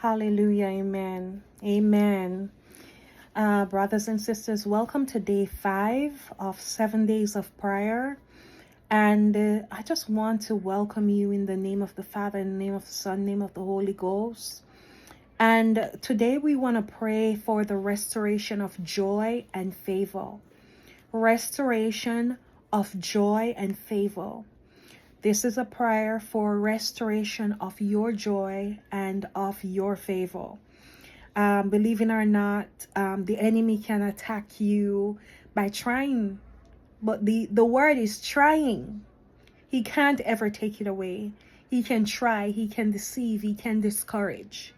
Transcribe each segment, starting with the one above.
Hallelujah. Amen. Amen. Brothers and sisters, welcome to day 5 of 7 days of prayer. And I just want to welcome you in the name of the Father, in the name of the Son, in the name of the Holy Ghost. And today we want to pray for the restoration of joy and favor. Restoration of joy and favor. This is a prayer for restoration of your joy and of your favor. Believe it or not, the enemy can attack you by trying. But the word is trying. He can't ever take it away. He can try, he can deceive, he can discourage.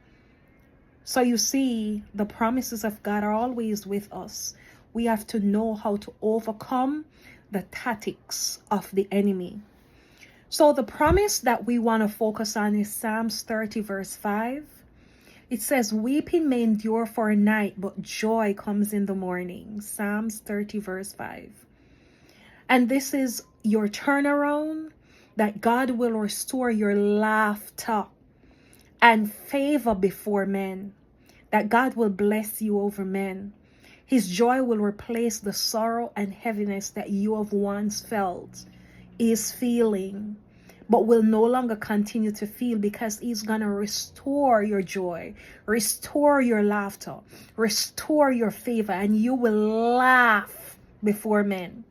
So you see, the promises of God are always with us. We have to know how to overcome the tactics of the enemy. So the promise that we want to focus on is Psalms 30 verse 5. It says, weeping may endure for a night, but joy comes in the morning. Psalms 30 verse 5. And this is your turnaround, that God will restore your laughter and favor before men, that God will bless you over men. His joy will replace the sorrow and heaviness that you have once felt, is feeling, but will no longer continue to feel, because he's going to restore your joy, restore your laughter, restore your favor, and you will laugh before men.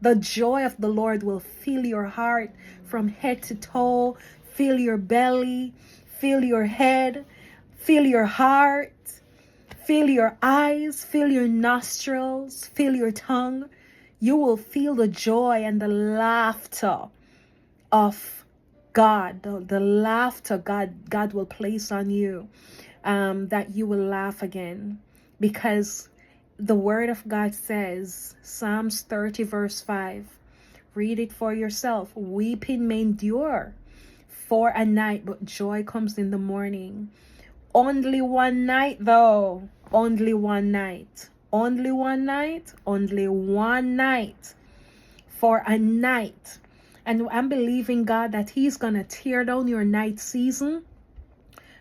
The joy of the Lord will fill your heart from head to toe, fill your belly, fill your head, fill your heart, fill your eyes, fill your nostrils, fill your tongue. You will feel the joy and the laughter of God, the laughter God will place on you, that you will laugh again, because the word of God says, Psalms 30 verse 5, read it for yourself. Weeping may endure for a night, but joy comes in the morning. Only one night though, only one night, only one night, only one night, for a night. And I'm believing God that he's going to tear down your night season,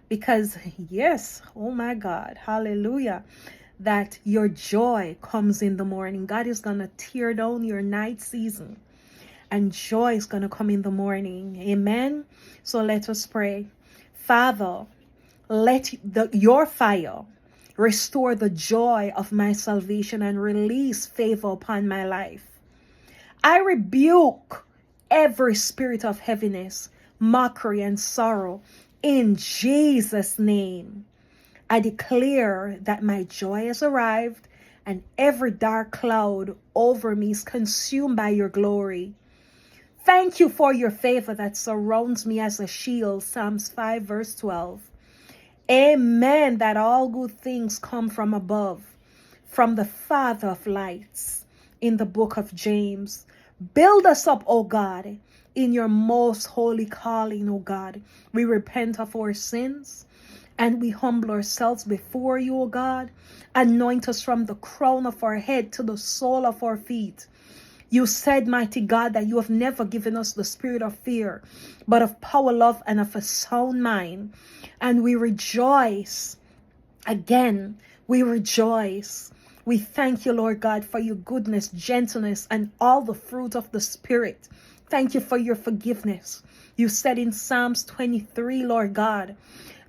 because yes, oh my God, hallelujah, that your joy comes in the morning. God is going to tear down your night season, and joy is going to come in the morning. Amen. So let us pray. Father, let your fire restore the joy of my salvation and release favor upon my life. I rebuke every spirit of heaviness, mockery, and sorrow in Jesus' name. I declare that my joy has arrived, and every dark cloud over me is consumed by your glory. Thank you for your favor that surrounds me as a shield. Psalms 5 verse 12. Amen. That all good things come from above, from the Father of lights, in the book of James. Build us up, O God, in your most holy calling, O God. We repent of our sins and we humble ourselves before you, O God. Anoint us from the crown of our head to the sole of our feet. You said, mighty God, that you have never given us the spirit of fear, but of power, love, and of a sound mind. And we rejoice. Again, we rejoice. We thank you, Lord God, for your goodness, gentleness, and all the fruit of the Spirit. Thank you for your forgiveness. You said in Psalms 23, Lord God,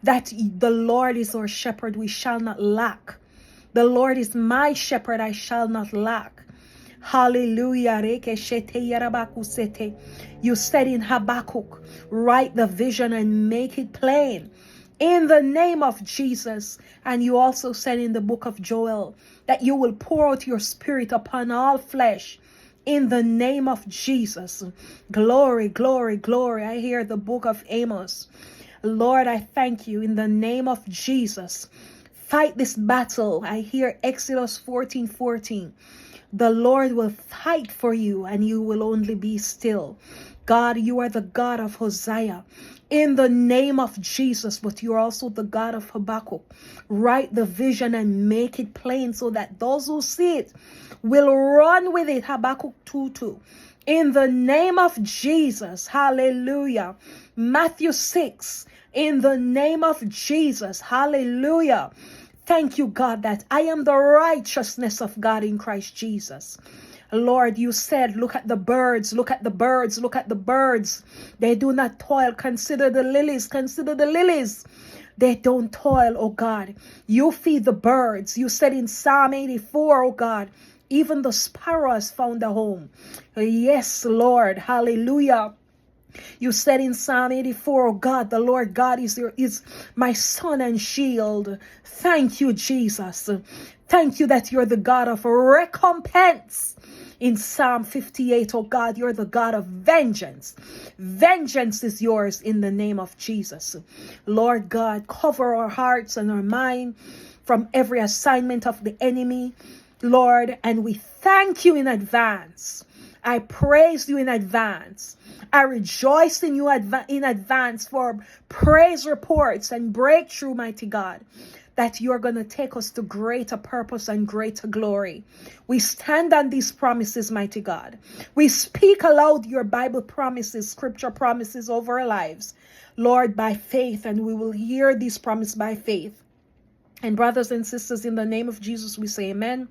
that the Lord is our shepherd, we shall not lack. The Lord is my shepherd, I shall not lack. Hallelujah. You said in Habakkuk, write the vision and make it plain, in the name of Jesus. And you also said in the book of Joel that you will pour out your spirit upon all flesh, in the name of Jesus. Glory, glory, glory. I hear the book of Amos. Lord, I thank you in the name of Jesus. Fight this battle. I hear Exodus 14:14. The Lord will fight for you and you will only be still. God, you are the God of Hosea, in the name of Jesus, but you're also the God of Habakkuk. Write the vision and make it plain so that those who see it will run with it. Habakkuk 2:2. In the name of Jesus. Hallelujah. Matthew 6. in the name of Jesus. Hallelujah. Thank you, God, that I am the righteousness of God in Christ Jesus. Lord, you said, look at the birds, look at the birds, look at the birds. They do not toil. Consider the lilies, consider the lilies. They don't toil, oh God. You feed the birds. You said in Psalm 84, oh God, even the sparrow has found a home. Yes, Lord. Hallelujah. You said in Psalm 84, oh God, the Lord God is my sun and shield. Thank you, Jesus. Thank you that you're the God of recompense. In Psalm 58, oh God, you're the God of vengeance. Vengeance is yours in the name of Jesus. Lord God, cover our hearts and our mind from every assignment of the enemy, Lord, and we thank you in advance. I praise you in advance. I rejoice in you in advance for praise reports and breakthrough, mighty God, that you're going to take us to greater purpose and greater glory. We stand on these promises, mighty God. We speak aloud your Bible promises, scripture promises over our lives, Lord, by faith, and we will hear these promises by faith. And brothers and sisters, in the name of Jesus, we say amen.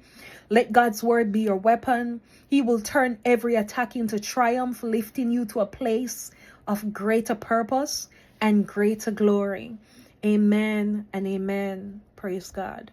Let God's word be your weapon. He will turn every attack into triumph, lifting you to a place of greater purpose and greater glory. Amen and amen. Praise God.